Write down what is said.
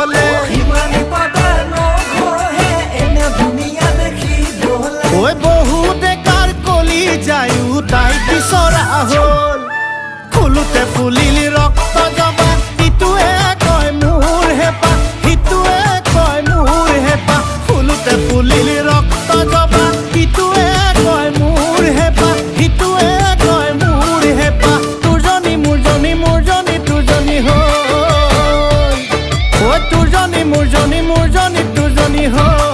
হলে ঐ বহু ডেকাৰ কলি যায়ো তাই বিচৰা হ'ল ফুলোতে ফুলিল ৰক্ত জবা ইটোৱে কয় মোৰ হেঁপাহ সিটোৱে কয় মোৰ হেঁপাহ ফুলোতে ফুলিল ৰক্ত জবা ইটোৱে কয় মোৰ হেঁপাহ সিটোৱে কয় মোৰ হেঁপাহ তোৰজনী মোৰজনী মোৰজনী তোৰজনী হ'ল ঐ তোৰজনী মোৰজনী মোৰজনী তোৰজনী হ'ল